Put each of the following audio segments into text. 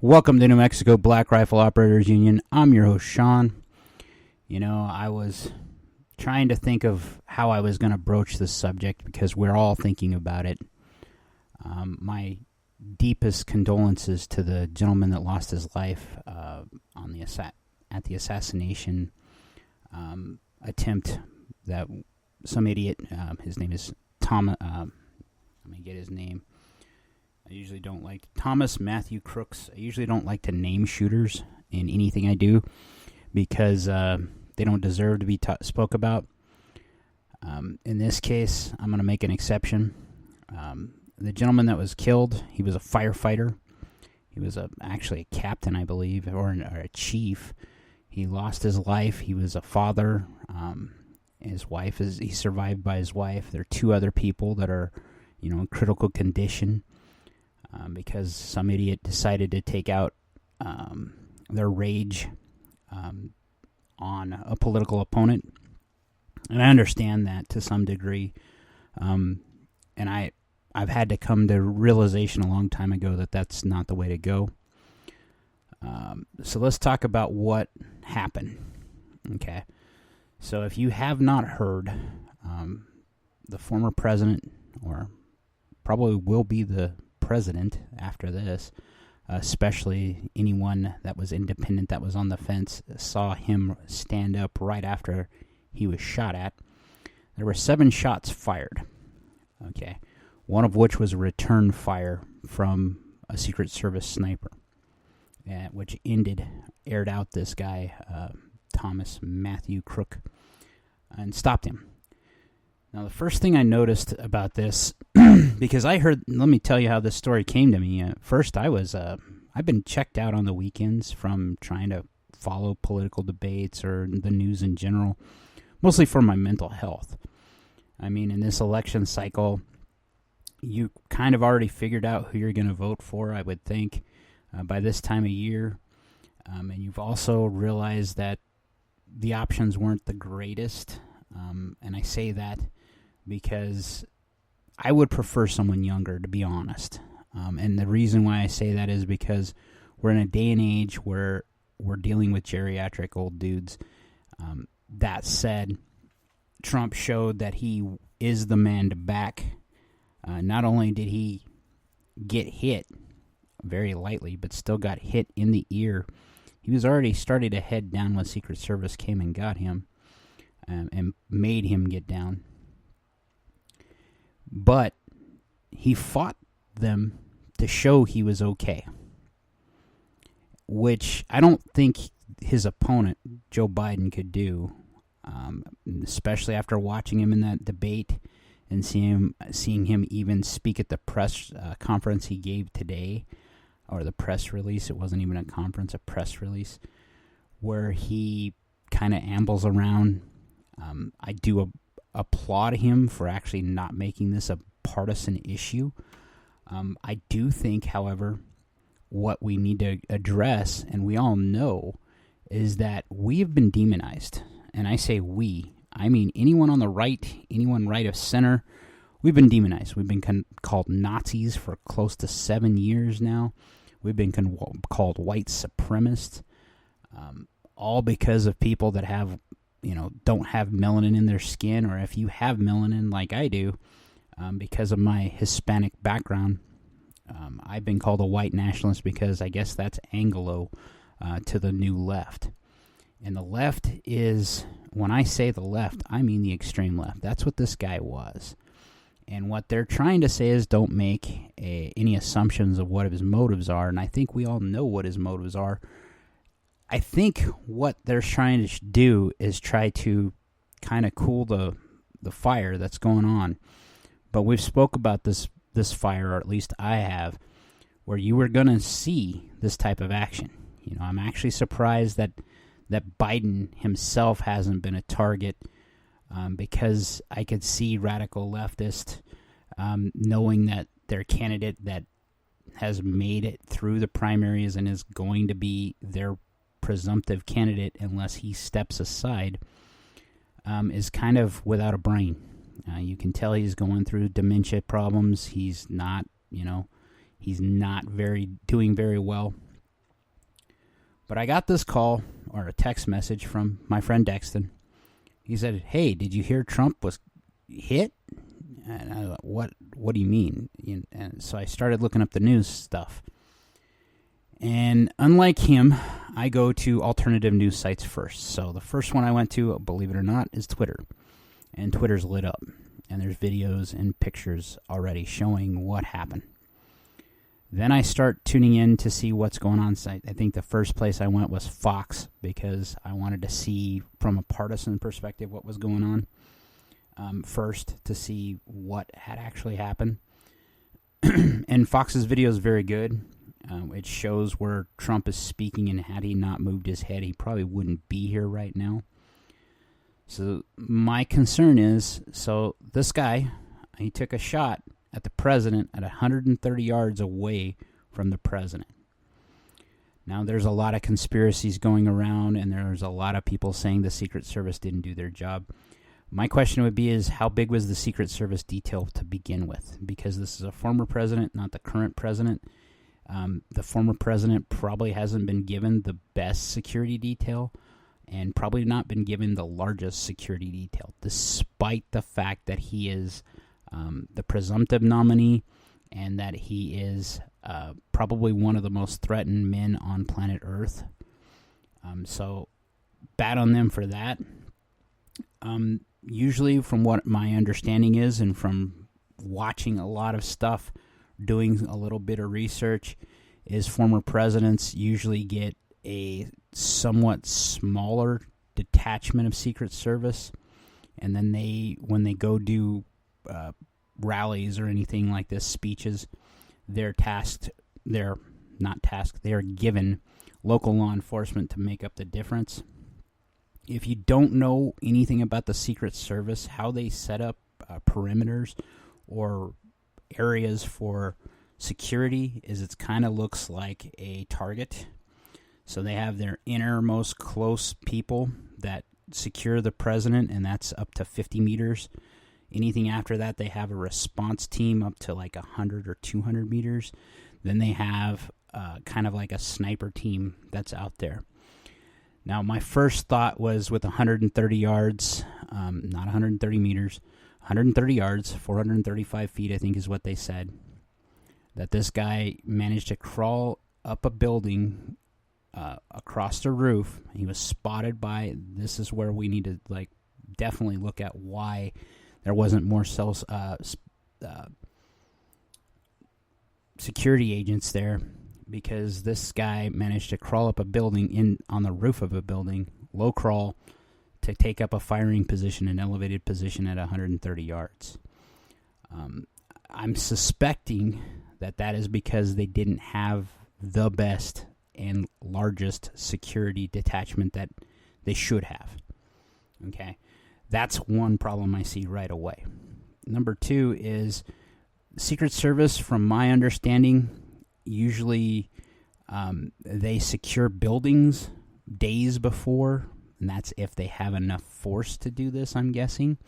Welcome to New Mexico Black Rifle Operators Union. I'm your host, Sean. You know, I was trying to think of how I was going to broach this subject because we're all thinking about it. My deepest condolences to the gentleman that lost his life at the assassination attempt that some idiot, his name is Thomas, let me get his name. I usually don't like Thomas Matthew Crooks. I usually don't like to name shooters in anything I do because they don't deserve to be spoke about. In this case, I'm going to make an exception. The gentleman that was killed, he was a firefighter. He was actually a captain, I believe, or a chief. He lost his life. He was a father. He's survived by his wife. There are two other people that are, in critical condition. Because some idiot decided to take out their rage on a political opponent. And I understand that to some degree. And I've had to come to realization a long time ago that that's not the way to go. So let's talk about what happened. Okay. So if you have not heard, the former president, or probably will be the president after this, especially anyone that was independent that was on the fence, saw him stand up right after he was shot at. There were 7 shots fired, okay, one of which was a return fire from a Secret Service sniper, which aired out this guy, Thomas Matthew Crook, and stopped him. Now, the first thing I noticed about this, because let me tell you how this story came to me. First, I've been checked out on the weekends from trying to follow political debates or the news in general, mostly for my mental health. I mean, in this election cycle, you kind of already figured out who you're going to vote for, I would think, by this time of year. And you've also realized that the options weren't the greatest. And I say that because I would prefer someone younger, to be honest. And the reason why I say that is because we're in a day and age where we're dealing with geriatric old dudes. That said, Trump showed that he is the man to back. Not only did he get hit very lightly, but still got hit in the ear. He was already starting to head down when Secret Service came and got him and made him get down. But he fought them to show he was okay, which I don't think his opponent, Joe Biden, could do, especially after watching him in that debate and seeing him even speak at the press conference he gave today, or the press release. It wasn't even a conference, a press release, where he kind of ambles around. I do applaud him for actually not making this a partisan issue. I do think, however, what we need to address, and we all know, is that we have been demonized. And I say we, I mean anyone on the right, anyone right of center, we've been demonized. We've been called Nazis for close to 7 years now. We've been called white supremacists, all because of people that have, don't have melanin in their skin, or if you have melanin like I do, because of my Hispanic background, I've been called a white nationalist because I guess that's Anglo to the new left. And the left is, when I say the left, I mean the extreme left. That's what this guy was. And what they're trying to say is don't make any assumptions of what his motives are, and I think we all know what his motives are. I think what they're trying to do is try to kind of cool the fire that's going on. But we've spoke about this fire, or at least I have, where you were going to see this type of action. I'm actually surprised that Biden himself hasn't been a target, because I could see radical leftists knowing that their candidate that has made it through the primaries and is going to be their presumptive candidate unless he steps aside, is kind of without a brain. You can tell he's going through dementia problems. He's not, doing very well. But I got this call or a text message from my friend Dexton. He said, "Hey, did you hear Trump was hit?" And I was like, what do you mean? And so I started looking up the news stuff. And unlike him, I go to alternative news sites first. So the first one I went to, believe it or not, is Twitter. And Twitter's lit up. And there's videos and pictures already showing what happened. Then I start tuning in to see what's going on. I think the first place I went was Fox because I wanted to see from a partisan perspective what was going on first to see what had actually happened. And Fox's video is very good. It shows where Trump is speaking, and had he not moved his head, he probably wouldn't be here right now. So my concern is, so this guy, he took a shot at the president at 130 yards away from the president. Now, there's a lot of conspiracies going around, and there's a lot of people saying the Secret Service didn't do their job. My question would be is, how big was the Secret Service detail to begin with? Because this is a former president, not the current president. The former president probably hasn't been given the best security detail and probably not been given the largest security detail, despite the fact that he is the presumptive nominee and that he is probably one of the most threatened men on planet Earth. So bad on them for that. Usually, from what my understanding is and from watching a lot of stuff, doing a little bit of research, is former presidents usually get a somewhat smaller detachment of Secret Service, and then when they go do rallies or anything like this, speeches, they are given local law enforcement to make up the difference. If you don't know anything about the Secret Service, how they set up perimeters or areas for security, is it kind of looks like a target. So they have their innermost close people that secure the president, and that's up to 50 meters. Anything after that, they have a response team up to like 100 or 200 meters. Then they have kind of like a sniper team that's out there. Now, my first thought was with 130 yards, not 130 meters, 130 yards, 435 feet, I think is what they said, that this guy managed to crawl up a building across the roof. He was spotted by, this is where we need to definitely look at why there wasn't more security agents there, because this guy managed to crawl up a building on the roof of a building, low crawl, to take up a firing position, an elevated position at 130 yards. I'm suspecting that is because they didn't have the best and largest security detachment that they should have. Okay, that's one problem I see right away. Number two is Secret Service, from my understanding, usually they secure buildings days before, and that's if they have enough force to do this, I'm guessing,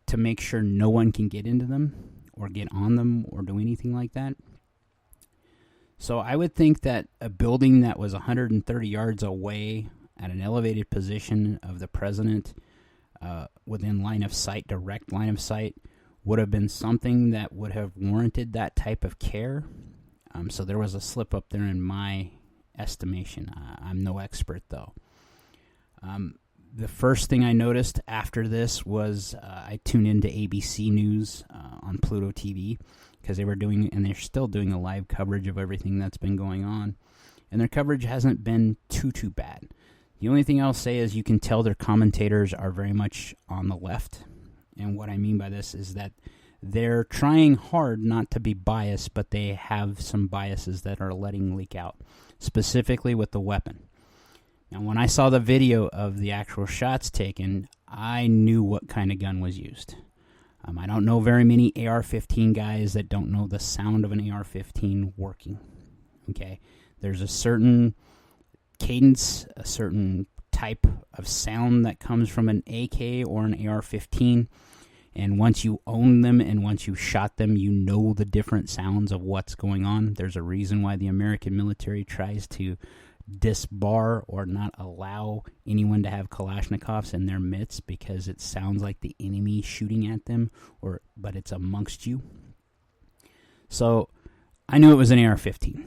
to make sure no one can get into them or get on them or do anything like that. So I would think that a building that was 130 yards away at an elevated position of the president, within line of sight, direct line of sight, would have been something that would have warranted that type of care. So there was a slip up there in my estimation. I'm no expert, though. The first thing I noticed after this was I tuned into ABC News on Pluto TV, because they were doing, and they're still doing, a live coverage of everything that's been going on. And their coverage hasn't been too bad. The only thing I'll say is you can tell their commentators are very much on the left. And what I mean by this is that they're trying hard not to be biased, but they have some biases that are letting leak out, specifically with the weapon. Now, when I saw the video of the actual shots taken, I knew what kind of gun was used. I don't know very many AR-15 guys that don't know the sound of an AR-15 working. Okay, there's a certain cadence, a certain type of sound that comes from an AK or an AR-15, and once you own them and once you shot them, you know the different sounds of what's going on. There's a reason why the American military tries to disbar or not allow anyone to have Kalashnikovs in their midst because it sounds like the enemy shooting at them, but it's amongst you. So I knew it was an AR-15.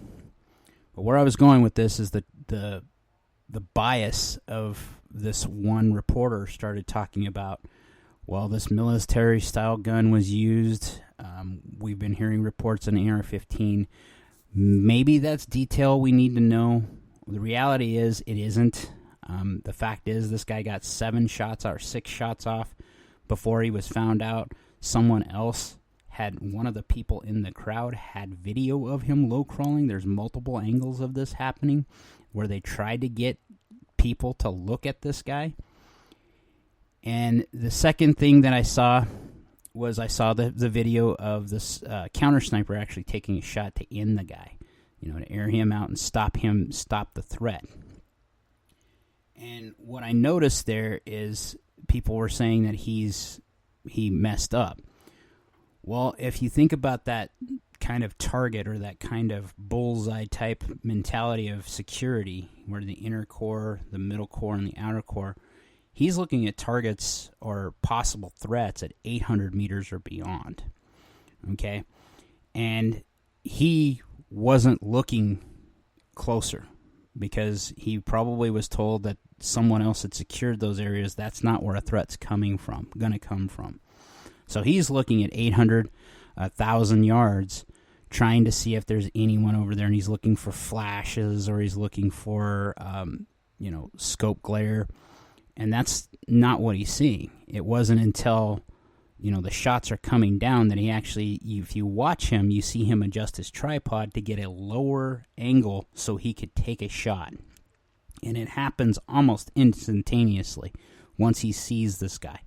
But where I was going with this is the bias of this one reporter started talking about, well, this military-style gun was used. We've been hearing reports on AR-15. Maybe that's detail we need to know. The reality is it isn't. The fact is this guy got 6 shots off before he was found out. Someone else one of the people in the crowd had video of him low crawling. There's multiple angles of this happening where they tried to get people to look at this guy. And the second thing that I saw was the video of this counter sniper actually taking a shot to end the guy, to air him out and stop the threat. And what I noticed there is people were saying that he messed up. Well, if you think about that kind of target or that kind of bullseye type mentality of security, where the inner core, the middle core, and the outer core, he's looking at targets or possible threats at 800 meters or beyond. Okay? And he wasn't looking closer because he probably was told that someone else had secured those areas. That's not where a threat's going to come from. So he's looking at 800, 1,000 yards, trying to see if there's anyone over there, and he's looking for flashes or he's looking for, scope glare, and that's not what he's seeing. It wasn't until, the shots are coming down that he actually, if you watch him, you see him adjust his tripod to get a lower angle so he could take a shot. And it happens almost instantaneously once he sees this guy.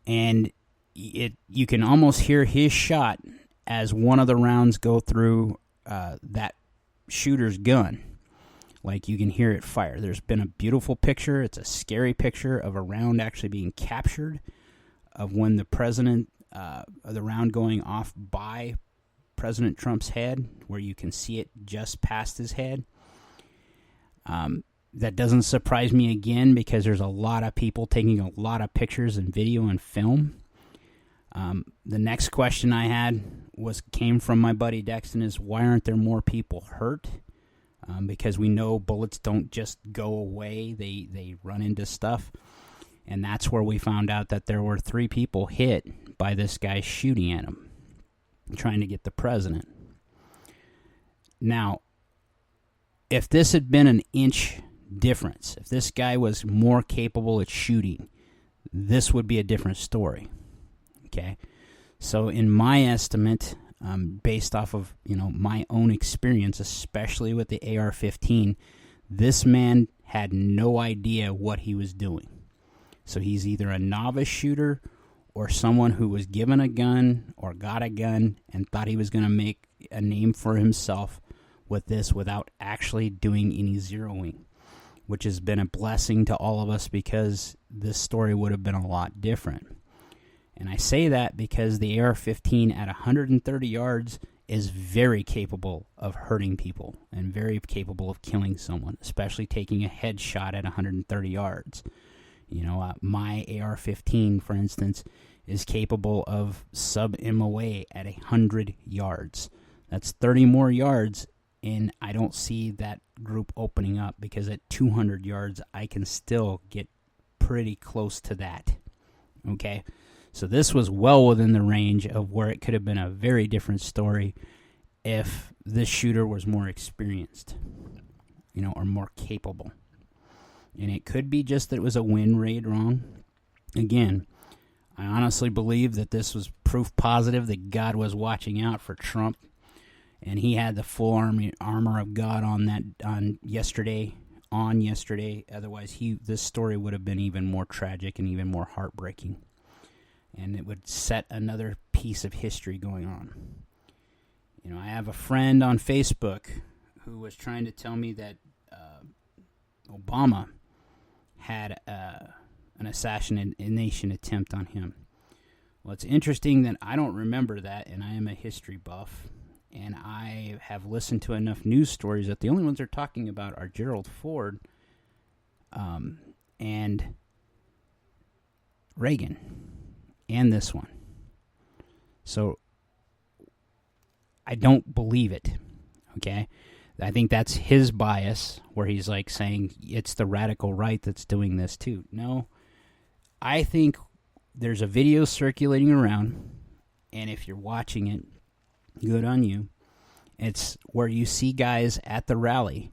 And you can almost hear his shot as one of the rounds go through that shooter's gun. Like, you can hear it fire. There's been a beautiful picture. It's a scary picture of a round actually being captured, of when the round going off by President Trump's head, where you can see it just past his head. That doesn't surprise me again because there's a lot of people taking a lot of pictures and video and film. The next question I had came from my buddy Dexton is, why aren't there more people hurt? Because we know bullets don't just go away. They run into stuff. And that's where we found out that there were 3 people hit by this guy shooting at him, trying to get the president. Now, if this had been an inch difference, if this guy was more capable at shooting, this would be a different story. Okay? So in my estimate, based off of my own experience, especially with the AR-15, this man had no idea what he was doing. So he's either a novice shooter or someone who was given a gun or got a gun and thought he was going to make a name for himself with this without actually doing any zeroing, which has been a blessing to all of us because this story would have been a lot different. And I say that because the AR-15 at 130 yards is very capable of hurting people and very capable of killing someone, especially taking a headshot at 130 yards. My AR-15, for instance, is capable of sub-MOA at 100 yards. That's 30 more yards, and I don't see that group opening up because at 200 yards, I can still get pretty close to that. Okay? So this was well within the range of where it could have been a very different story if this shooter was more experienced, or more capable. And it could be just that it was a win rate wrong. Again, I honestly believe that this was proof positive that God was watching out for Trump, and he had the full armor of God on yesterday. Otherwise, this story would have been even more tragic and even more heartbreaking. And it would set another piece of history going on. I have a friend on Facebook who was trying to tell me that Obama had an assassination attempt on him. Well, it's interesting that I don't remember that, and I am a history buff. And I have listened to enough news stories that the only ones they're talking about are Gerald Ford and Reagan and this one. So I don't believe it, okay? I think that's his bias, where he's like saying it's the radical right that's doing this too. No, I think there's a video circulating around, and if you're watching it, good on you. It's where you see guys at the rally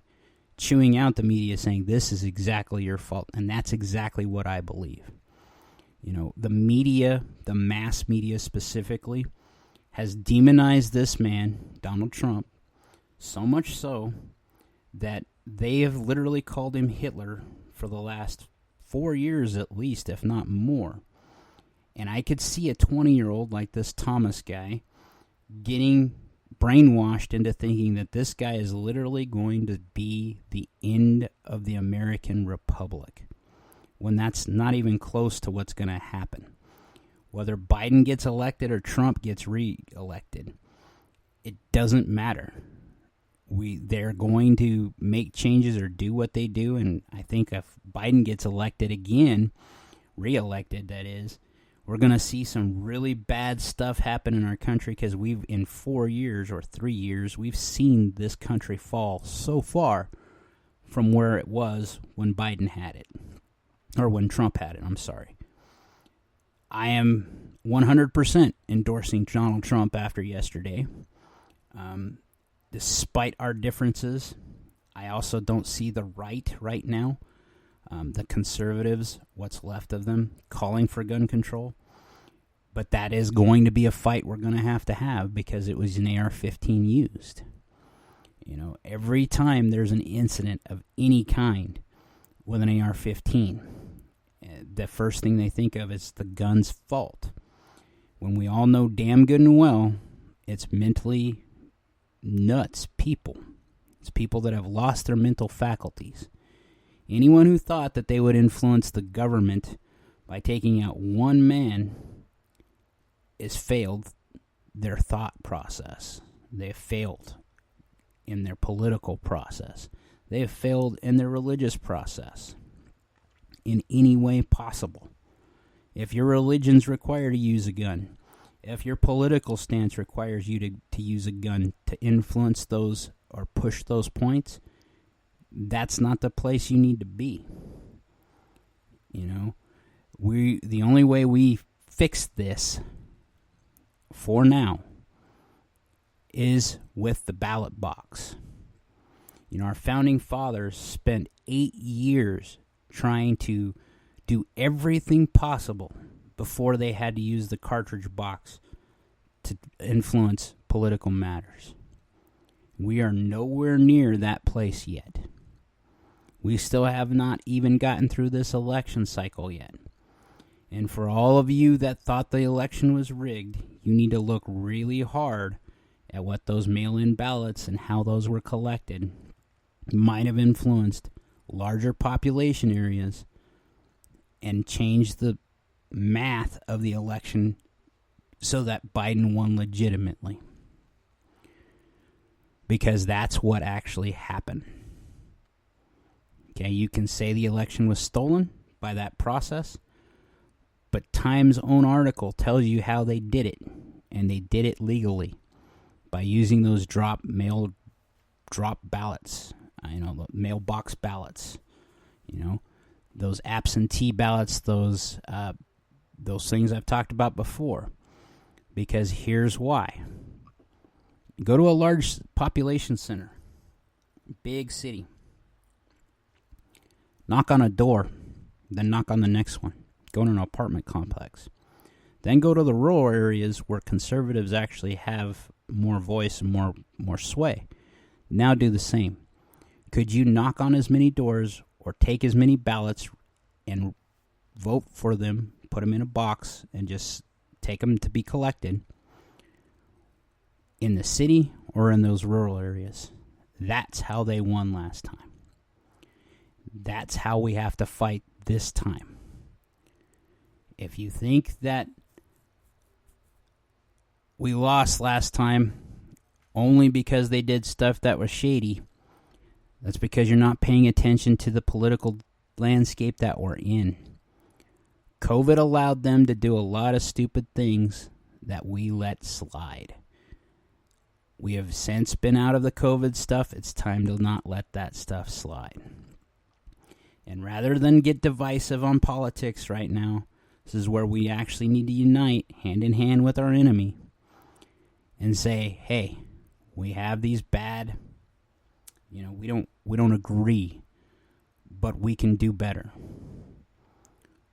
chewing out the media saying this is exactly your fault, and that's exactly what I believe. You know, the media, the mass media specifically, has demonized this man, Donald Trump, so much so that they have literally called him Hitler for the last 4 years at least, if not more. And I could see a 20-year-old like this Thomas guy getting brainwashed into thinking that this guy is literally going to be the end of the American Republic, when that's not even close to what's going to happen. Whether Biden gets elected or Trump gets re-elected, it doesn't matter. They're going to make changes or do what they do, and I think if Biden gets elected again, re-elected that is, we're going to see some really bad stuff happen in our country, because we've, in 4 years or 3 years, we've seen this country fall so far from where it was when Biden had it, or when Trump had it, I'm sorry. I am 100% endorsing Donald Trump after yesterday. Despite our differences, I also don't see the right now, the conservatives, what's left of them, calling for gun control. But that is going to be a fight we're going to have, because it was an AR-15 used. You know, every time there's an incident of any kind with an AR-15, the first thing they think of is the gun's fault. When we all know damn good and well, it's mentally nuts people. It's people that have lost their mental faculties. Anyone who thought that they would influence the government by taking out one man has failed their thought process. They have failed in their political process. They have failed in their religious process. In any way possible. If your religion's required to use a gun, if your political stance requires you to use a gun to influence those or push those points, that's not the place you need to be. You know, the only way we fix this for now is with the ballot box. You know, our founding fathers spent 8 years trying to do everything possible before they had to use the cartridge box to influence political matters. We are nowhere near that place yet. We still have not even gotten through this election cycle yet. And for all of you that thought the election was rigged, you need to look really hard at what those mail-in ballots and how those were collected might have influenced larger population areas and changed the math of the election so that Biden won legitimately. Because that's what actually happened. Okay, you can say the election was stolen by that process, but Time's own article tells you how they did it, and they did it legally by using those mail drop ballots, the mailbox ballots, those absentee ballots, those things I've talked about before. Because here's why. Go to a large population center, big city. Knock on a door, then knock on the next one. Go to an apartment complex. Then go to the rural areas where conservatives actually have more voice and more sway. Now do the same. Could you knock on as many doors or take as many ballots and vote for them, put them in a box, and just take them to be collected in the city or in those rural areas? That's how they won last time. That's how we have to fight this time. If you think that we lost last time, only because they did stuff that was shady. That's because you're not paying attention to the political landscape that we're in. COVID allowed them to do a lot of stupid things that we let slide. We have since been out of the COVID stuff. It's time to not let that stuff slide. And rather than get divisive on politics right now, this is where we actually need to unite hand in hand with our enemy and say, hey, we have these bad, we don't agree, but we can do better.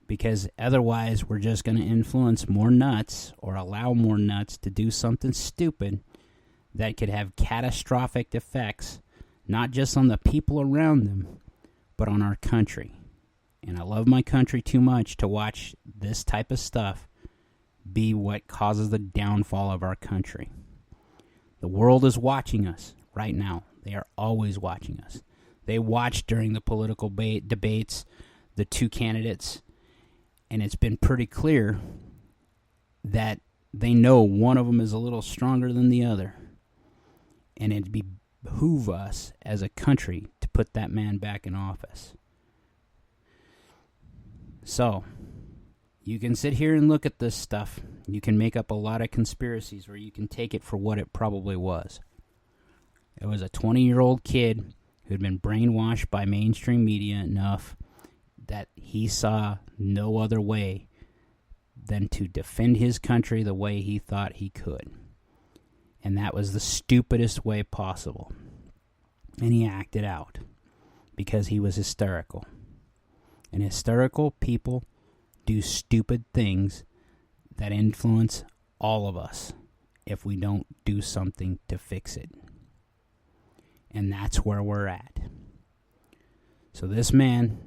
Because otherwise we're just going to influence more nuts or allow more nuts to do something stupid that could have catastrophic effects, not just on the people around them, but on our country. And I love my country too much to watch this type of stuff be what causes the downfall of our country. The world is watching us right now. They are always watching us. They watch during the political debates, the two candidates, and it's been pretty clear that they know one of them is a little stronger than the other. And it'd behoove us as a country to put that man back in office. So, you can sit here and look at this stuff. You can make up a lot of conspiracies, or you can take it for what it probably was. It was a 20-year-old kid who had been brainwashed by mainstream media enough that he saw no other way than to defend his country the way he thought he could. And that was the stupidest way possible. And he acted out because he was hysterical. And hysterical people do stupid things that influence all of us if we don't do something to fix it. And that's where we're at. So this man,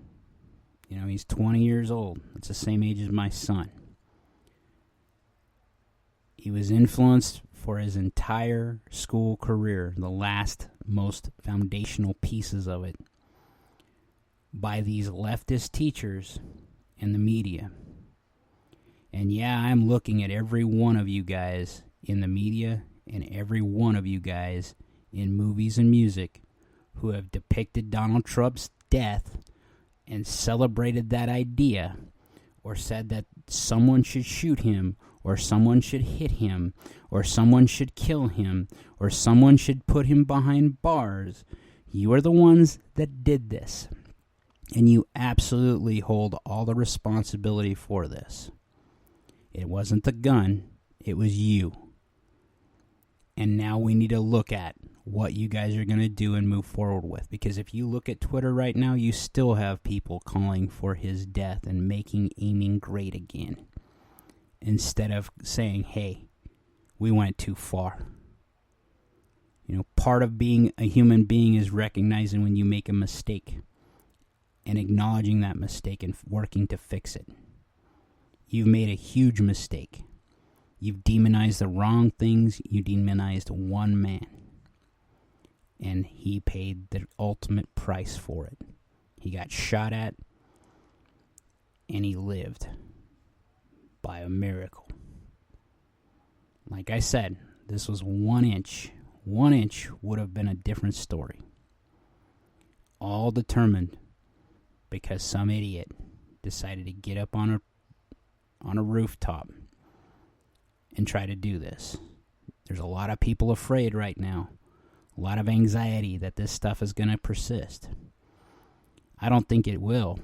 he's 20 years old. That's the same age as my son. He was influenced for his entire school career, the last most foundational pieces of it, by these leftist teachers and the media. And yeah, I'm looking at every one of you guys in the media and every one of you guys in movies and music who have depicted Donald Trump's death and celebrated that idea, or said that someone should shoot him, or someone should hit him, or someone should kill him, or someone should put him behind bars. You are the ones that did this. And you absolutely hold all the responsibility for this. It wasn't the gun, it was you. And now we need to look at what you guys are going to do and move forward with. Because if you look at Twitter right now, you still have people calling for his death and making aiming great again, instead of saying, hey, we went too far. Part of being a human being is recognizing when you make a mistake and acknowledging that mistake and working to fix it. You've made a huge mistake. You've demonized the wrong things. You demonized one man. And he paid the ultimate price for it. He got shot at, and he lived by a miracle. Like I said, this was 1 inch. 1 inch would have been a different story. All determined because some idiot decided to get up on a rooftop and try to do this. There's a lot of people afraid right now. A lot of anxiety that this stuff is going to persist. I don't think it will.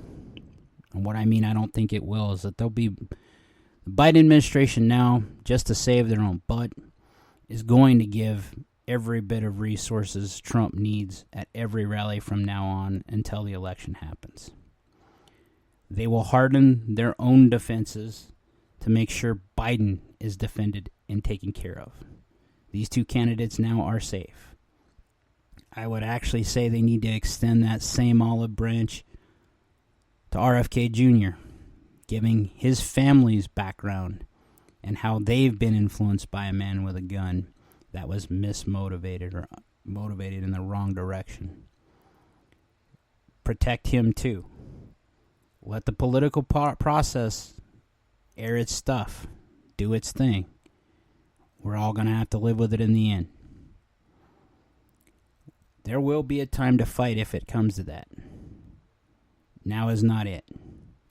And what I mean I don't think it will is that there'll be... The Biden administration now, just to save their own butt, is going to give every bit of resources Trump needs at every rally from now on until the election happens. They will harden their own defenses to make sure Biden is defended and taken care of. These two candidates now are safe. I would actually say they need to extend that same olive branch to RFK Jr., giving his family's background and how they've been influenced by a man with a gun that was mismotivated or motivated in the wrong direction. Protect him too. Let the political process air its stuff, do its thing. We're all going to have to live with it in the end. There will be a time to fight if it comes to that. Now is not it,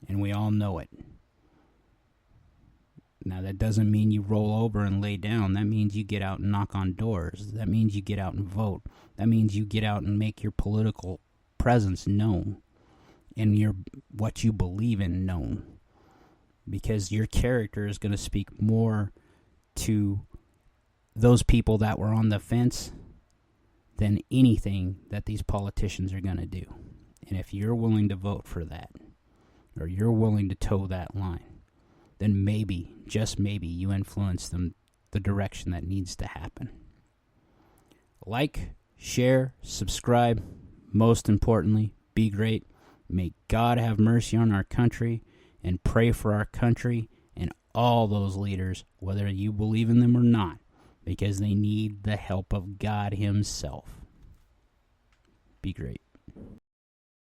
and we all know it. Now, that doesn't mean you roll over and lay down. That means you get out and knock on doors. That means you get out and vote. That means you get out and make your political presence known and what you believe in known. Because your character is going to speak more to those people that were on the fence than anything that these politicians are going to do. And if you're willing to vote for that, or you're willing to toe that line, then maybe, just maybe, you influence them the direction that needs to happen. Like, share, subscribe. Most importantly, be great. May God have mercy on our country, and pray for our country and all those leaders, whether you believe in them or not, because they need the help of God Himself. Be great.